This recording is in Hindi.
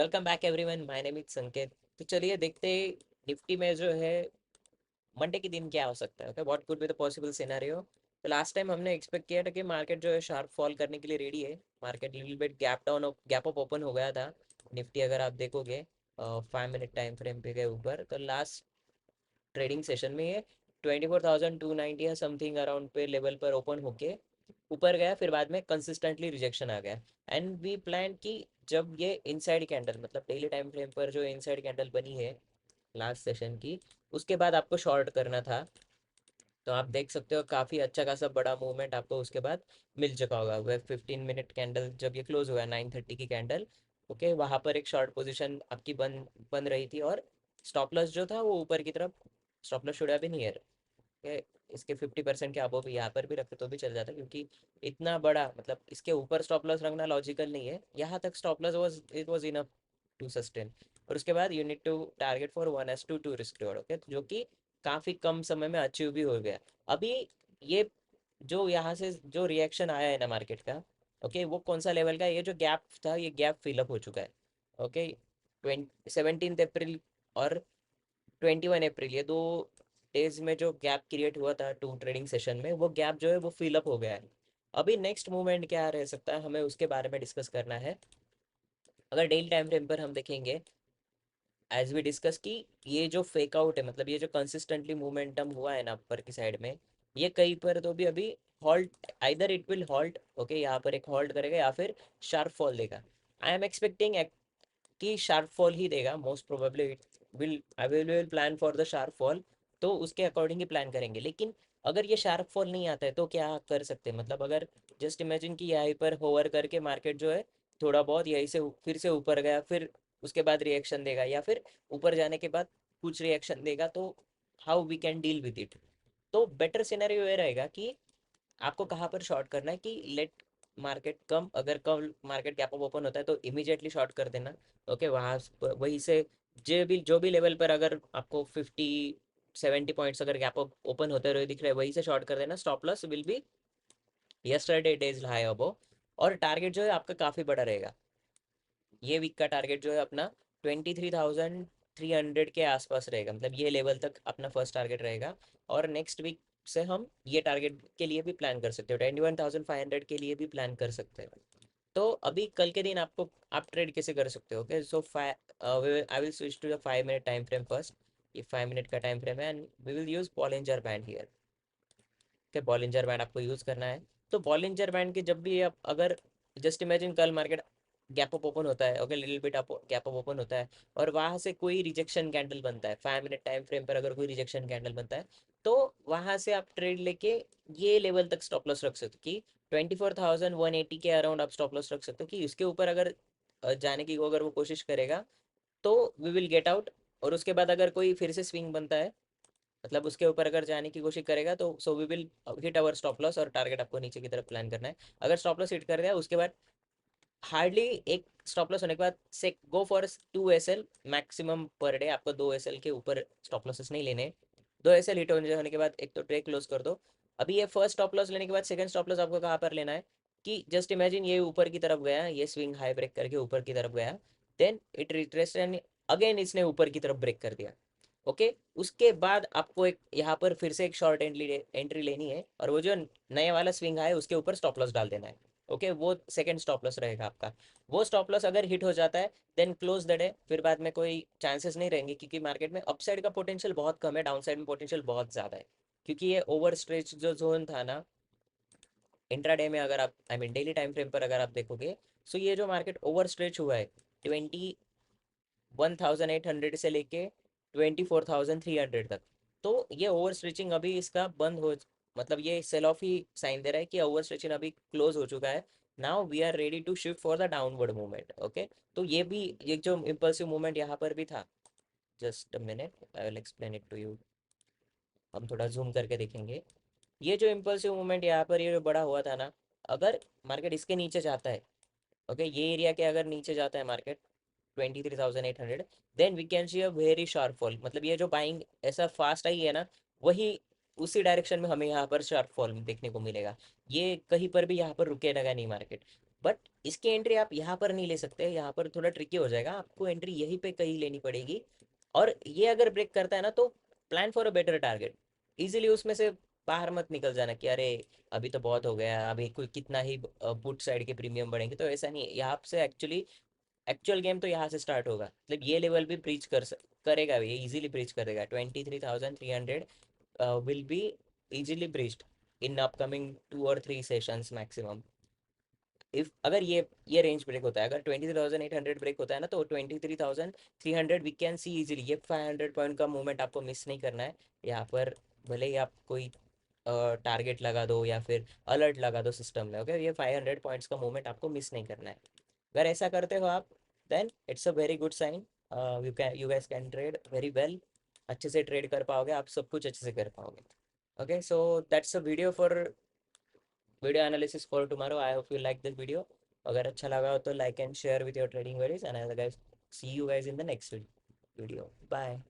Welcome back everyone, my name is संकेत। तो चलिए देखते हैं निफ्टी में जो है मंडे के दिन क्या हो सकता है। Okay, what could be the possible scenario. तो लास्ट टाइम हमने एक्सपेक्ट किया था कि मार्केट जो है शार्प फॉल करने के लिए रेडी है। Market little bit gap up open हो गया था। निफ्टी अगर आप देखोगे 5 मिनट टाइम फ्रेम पे गए ऊपर, तो लास्ट ट्रेडिंग सेशन में ये 24,290 या समथिंग अराउंड पे लेवल पर ओपन होके ऊपर गया, फिर बाद में कंसिस्टेंटली रिजेक्शन आ गया। एंड वी प्लान कि जब ये इनसाइड कैंडल, मतलब डेली टाइम फ्रेम पर जो इनसाइड कैंडल बनी है लास्ट सेशन की, उसके बाद आपको शॉर्ट करना था। तो आप देख सकते हो काफ़ी अच्छा खासा बड़ा मूवमेंट आपको उसके बाद मिल चुका होगा। वह 15 मिनट कैंडल जब ये क्लोज हुआ 9:30 की कैंडल, ओके, वहाँ पर एक शॉर्ट पोजीशन आपकी बन बन रही थी, और स्टॉप लॉस जो था वो ऊपर की तरफ। Stop loss should have been here. Okay, इसके 50% के अबव भी यहाँ पर भी रखते तो भी चल जाता, क्योंकि इतना बड़ा, मतलब इसके ऊपर स्टॉप लॉस रखना लॉजिकल नहीं है। यहाँ तक stop loss was it was enough to sustain. और उसके बाद you need to target for 1:2 risk reward, okay, जो कि काफ़ी कम समय में अचीव भी हो गया। अभी ये जो यहाँ से जो रिएक्शन आया है ना मार्केट का, ओके, वो कौन सा लेवल का है? ये जो गैप था, ये गैप फिलअप हो चुका है। ओके, 17 अप्रैल और 21 अप्रैल, ये 2 डेज में जो गैप क्रिएट हुआ था 2 ट्रेडिंग सेशन में, वो गैप जो है वो फिलअप हो गया है। अभी नेक्स्ट मूवमेंट क्या रह सकता है, हमें उसके बारे में डिस्कस करना है। अगर डेली टाइम फ्रेम पर हम देखेंगे, एज वी डिस्कस की, ये जो फेक आउट है, मतलब ये जो कंसिस्टेंटली मोमेंटम हुआ है ना ऊपर की साइड में, ये कहीं पर तो भी अभी halt, either it will halt, okay, यहाँ पर एक हॉल्ट करेगा या फिर शार्प फॉल देगा। आई एम एक्सपेक्टिंग कि शार्प फॉल ही देगा most probably. It will I will plan for the sharp fall, तो उसके अकॉर्डिंग ही प्लान करेंगे। लेकिन अगर ये शार्प फॉल नहीं आता है तो क्या कर सकते हैं? मतलब अगर जस्ट इमेजिन कि यहाँ पर होवर करके मार्केट जो है थोड़ा बहुत यहीं से फिर से ऊपर गया, फिर उसके बाद रिएक्शन देगा, या फिर ऊपर जाने के बाद कुछ रिएक्शन देगा, तो how we can deal with it. तो बेटर सिनेरियो ये रहेगा कि आपको कहाँ पर शॉर्ट करना है, कि लेट मार्केट कम, अगर कम मार्केट गैप अप ओपन होता है तो इमीडिएटली शॉर्ट कर देना। ओके, वहाँ वहीं से जो भी लेवल पर अगर आपको 50-70 पॉइंट्स अगर गैप अप ओपन होते रहे दिख रहे, वहीं से शॉर्ट कर देना। Stop loss will be yesterday day's high above. और टारगेट जो है आपका काफ़ी बड़ा रहेगा। ये वीक का टारगेट जो है अपना 23,300 के आसपास रहेगा, मतलब ये लेवल तक अपना फर्स्ट टारगेट रहेगा। और नेक्स्ट वीक से हम ये टारगेट के लिए भी प्लान कर सकते हो, 21,500 के लिए भी प्लान कर सकते हैं। तो अभी कल के दिन आपको आप ट्रेड कैसे कर सकते हो? Okay, so I will switch to the 5 minute time frame first. ये 5 मिनट का टाइम फ्रेम है, and we will use Bollinger band here. Okay, Bollinger band आपको यूज़ करना है। तो बॉलिंजर बैंड के जब भी आप, अगर जस्ट इमेजिन कल मार्केट गैप अप ओपन होता है, okay, little bit up gap up open होता है, और वहाँ से कोई रिजेक्शन कैंडल बनता है 5 मिनट टाइम फ्रेम पर, अगर कोई रिजेक्शन कैंडल बनता है, तो वहाँ से आप ट्रेड लेके ये लेवल तक स्टॉप लॉस रख सकते हो कि 24,180 के अराउंड आप स्टॉप लॉस रख सकते हो, कि उसके ऊपर अगर जाने की अगर वो कोशिश करेगा तो वी विल गेट आउट। और उसके बाद अगर कोई फिर से स्विंग बनता है, मतलब उसके ऊपर अगर जाने की कोशिश करेगा, तो so we will hit our stop loss, और टारगेट आपको नीचे की तरफ प्लान करना है। अगर स्टॉप लॉस हिट कर दिया, उसके बाद हार्डली एक स्टॉप लॉस होने के बाद से go for 2 SL maximum per day. आपको 2 SL के ऊपर स्टॉप लॉसेस नहीं लेने। 2 SL हिट होने के बाद एक तो ट्रे क्लोज कर दो। अभी ये फर्स्ट स्टॉप लॉस लेने के बाद सेकंड स्टॉप लॉस आपको कहाँ पर लेना है, कि जस्ट इमेजिन ये ऊपर की तरफ गया, ये स्विंग हाई ब्रेक करके ऊपर की तरफ गया, then it retrace and again इसने ऊपर की तरफ ब्रेक कर दिया। ओके, उसके बाद आपको एक यहाँ पर फिर से एक शॉर्ट एंट्री लेनी है, और वो जो नया वाला स्विंग है उसके ऊपर स्टॉप लॉस डाल देना है। ओके, वो सेकंड स्टॉप लॉस रहेगा आपका। वो स्टॉप लॉस अगर हिट हो जाता है, देन क्लोज द डे, फिर बाद में कोई चांसेस नहीं रहेंगे, क्योंकि मार्केट में अपसाइड का पोटेंशियल बहुत कम है, डाउन साइड में पोटेंशियल बहुत ज़्यादा है। क्योंकि ये ओवर स्ट्रेच जो जोन था ना इंट्राडे में, अगर आप I mean daily time frame पर अगर आप देखोगे, सो ये जो मार्केट ओवर स्ट्रेच हुआ है 21,800 से लेके 24,300 तक, तो ये ओवर स्ट्रेचिंग अभी इसका बंद हो, मतलब ये सेल ऑफ ही साइन दे रहा है कि ओवर स्ट्रेचिंग अभी क्लोज हो चुका है। Now we are ready to shift for the downward movement. Okay, तो ये भी एक जो इम्पल्सिव मूवमेंट यहाँ पर भी था, just a minute I will explain it to you. हम थोड़ा जूम करके देखेंगे। ये जो इम्पल्सिव मूवमेंट यहाँ पर ये जो बड़ा हुआ था ना, अगर मार्केट इसके नीचे जाता है, ओके, ये एरिया के अगर नीचे जाता है market 23,800, then we can see a very sharp fall. मतलब ये जो बाइंग ऐसा फास्ट आई है ना, वही उसी डायरेक्शन में हमें यहाँ पर शार्प फॉल देखने को मिलेगा। ये कहीं पर भी यहाँ पर रुकेगा नहीं मार्केट। बट इसकी एंट्री आप यहाँ पर नहीं ले सकते, यहाँ पर थोड़ा ट्रिकी हो जाएगा, आपको एंट्री यहीं पे कहीं लेनी पड़ेगी। और ये अगर ब्रेक करता है ना तो plan for a better target, easily उसमें से बाहर मत निकल जाना कि अरे अभी तो बहुत हो गया, अभी कोई कितना ही पुट साइड के प्रीमियम बढ़ेंगे, तो ऐसा नहीं है। यहाँ से एक्चुअली एक्चुअल गेम तो यहाँ से स्टार्ट होगा, मतलब ये लेवल भी ब्रीच करेगा, ये इजीली ब्रीच करेगा 23,300 will be easily breached in upcoming 2 और 3 सेशंस मैक्सिमम। इफ अगर ये रेंज ब्रेक होता है, अगर 23,800 ब्रेक होता है ना, तो 23,300 वी कैन सी इजीली, ये 500 पॉइंट का मूवमेंट आपको मिस नहीं करना है यहाँ पर। भले ही आप कोई टारगेट लगा दो या फिर अलर्ट लगा दो सिस्टम में, ओके, ये 500 पॉइंट्स का मूवमेंट आपको मिस नहीं करना है। अगर ऐसा करते हो आप, then it's a very good sign, you guys can trade very well, अच्छे से ट्रेड कर पाओगे आप, सब कुछ अच्छे से कर पाओगे। Okay, so that's a video for video analysis for tomorrow, I hope you like this video. अगर अच्छा लगा हो तो like and share with your trading varies, and I guys see you guys in the next video, bye.